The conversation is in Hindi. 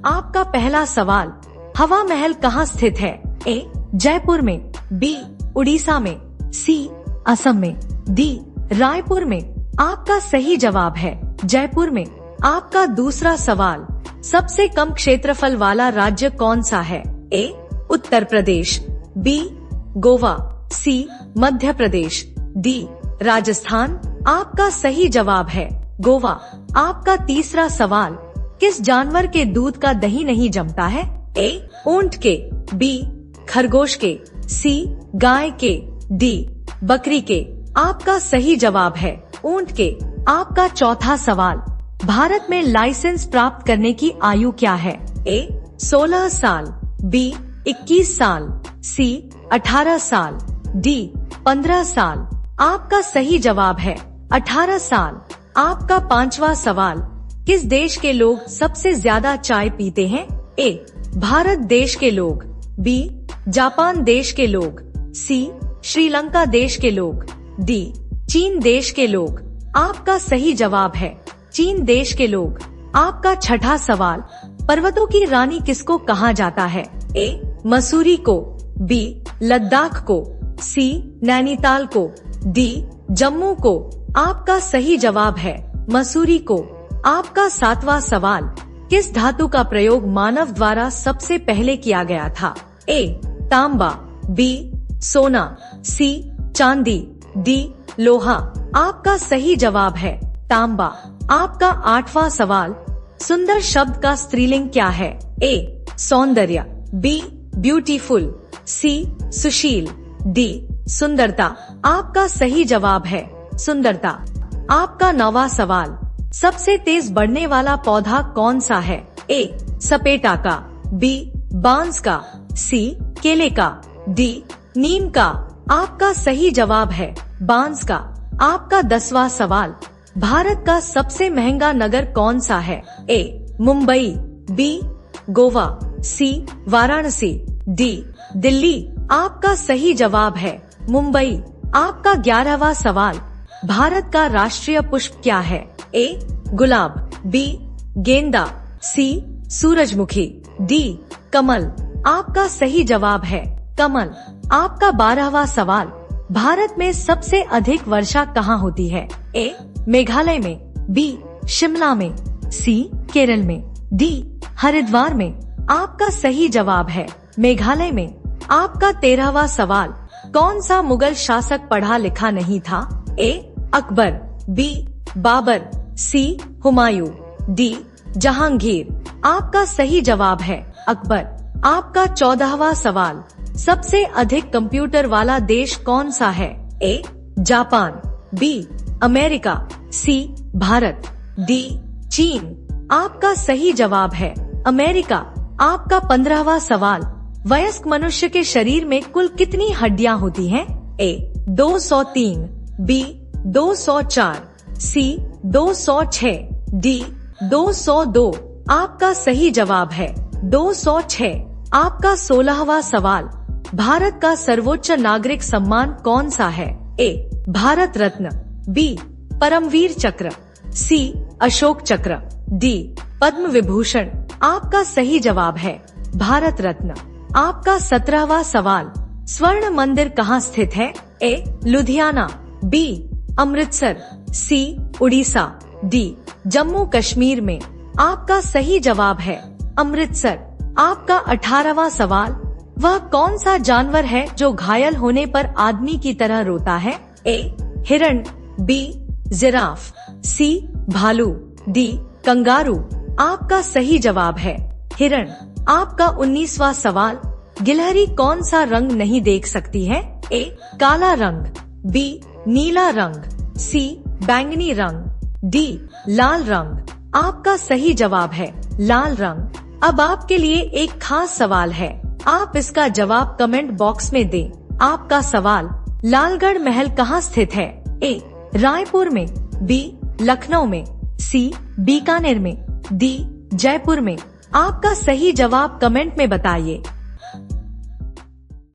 आपका पहला सवाल, हवा महल कहाँ स्थित है? ए जयपुर में, बी उड़ीसा में, सी असम में, डी रायपुर में। आपका सही जवाब है जयपुर में। आपका दूसरा सवाल, सबसे कम क्षेत्रफल वाला राज्य कौन सा है? ए उत्तर प्रदेश, बी गोवा, सी मध्य प्रदेश, डी राजस्थान। आपका सही जवाब है गोवा। आपका तीसरा सवाल, किस जानवर के दूध का दही नहीं जमता है? ए ऊंट के, बी खरगोश के, सी गाय के, डी बकरी के। आपका सही जवाब है ऊंट के। आपका चौथा सवाल, भारत में लाइसेंस प्राप्त करने की आयु क्या है? ए 16 साल, बी 21 साल, सी 18 साल, डी 15 साल। आपका सही जवाब है 18 साल। आपका पांचवा सवाल, किस देश के लोग सबसे ज्यादा चाय पीते हैं? ए भारत देश के लोग, बी जापान देश के लोग, सी श्रीलंका देश के लोग, डी चीन देश के लोग। आपका सही जवाब है चीन देश के लोग। आपका छठा सवाल, पर्वतों की रानी किसको कहा जाता है? ए मसूरी को, बी लद्दाख को, सी नैनीताल को, डी जम्मू को। आपका सही जवाब है मसूरी को। आपका सातवां सवाल, किस धातु का प्रयोग मानव द्वारा सबसे पहले किया गया था? ए तांबा, बी सोना, सी चांदी, डी लोहा। आपका सही जवाब है तांबा। आपका आठवां सवाल, सुंदर शब्द का स्त्रीलिंग क्या है? ए सौंदर्य, बी ब्यूटीफुल, सी सुशील, डी सुंदरता। आपका सही जवाब है सुंदरता। आपका नौवां सवाल, सबसे तेज बढ़ने वाला पौधा कौन सा है? ए सपेटा का, बी बांस का, सी केले का, डी नीम का। आपका सही जवाब है बांस का। आपका 10वां सवाल, भारत का सबसे महंगा नगर कौन सा है? ए मुंबई, बी गोवा, सी वाराणसी, डी दिल्ली। आपका सही जवाब है मुंबई। आपका 11वां सवाल, भारत का राष्ट्रीय पुष्प क्या है? ए गुलाब, बी गेंदा, सी सूरजमुखी, डी कमल। आपका सही जवाब है कमल। आपका 12वां सवाल, भारत में सबसे अधिक वर्षा कहाँ होती है? ए मेघालय में, बी शिमला में, सी केरल में, डी हरिद्वार में। आपका सही जवाब है मेघालय में। आपका 13वां सवाल, कौन सा मुगल शासक पढ़ा लिखा नहीं था? ए अकबर, बी बाबर, सी हुमायूं, डी जहांगीर। आपका सही जवाब है अकबर। आपका 14वां सवाल, सबसे अधिक कंप्यूटर वाला देश कौन सा है? A Japan, B America, C Bharat, D चीन। आपका सही जवाब है अमेरिका। आपका 15वां सवाल, वयस्क मनुष्य के शरीर में कुल कितनी हड्डियां होती हैं? ए 203, बी 204, सी 206, डी 202। आपका सही जवाब है 206। आपका 16वां सवाल, भारत का सर्वोच्च नागरिक सम्मान कौन सा है? ए भारत रत्न, बी परमवीर चक्र, सी अशोक चक्र, डी पद्म विभूषण। आपका सही जवाब है भारत रत्न। आपका 17वां सवाल, स्वर्ण मंदिर कहाँ स्थित है? ए लुधियाना, बी अमृतसर, सी उड़ीसा, डी जम्मू कश्मीर में। आपका सही जवाब है अमृतसर। आपका 18वां सवाल, वह कौन सा जानवर है जो घायल होने पर आदमी की तरह रोता है? ए हिरण, बी जिराफ, सी भालू, डी कंगारू। आपका सही जवाब है हिरण। आपका 19वां सवाल, गिलहरी कौन सा रंग नहीं देख सकती है? ए काला रंग, बी नीला रंग, सी बैंगनी रंग, डी लाल रंग। आपका सही जवाब है लाल रंग। अब आपके लिए एक खास सवाल है, आप इसका जवाब कमेंट बॉक्स में दें। आपका सवाल, लालगढ़ महल कहाँ स्थित है? ए रायपुर में, बी लखनऊ में, सी बीकानेर में, डी जयपुर में। आपका सही जवाब कमेंट में बताइए।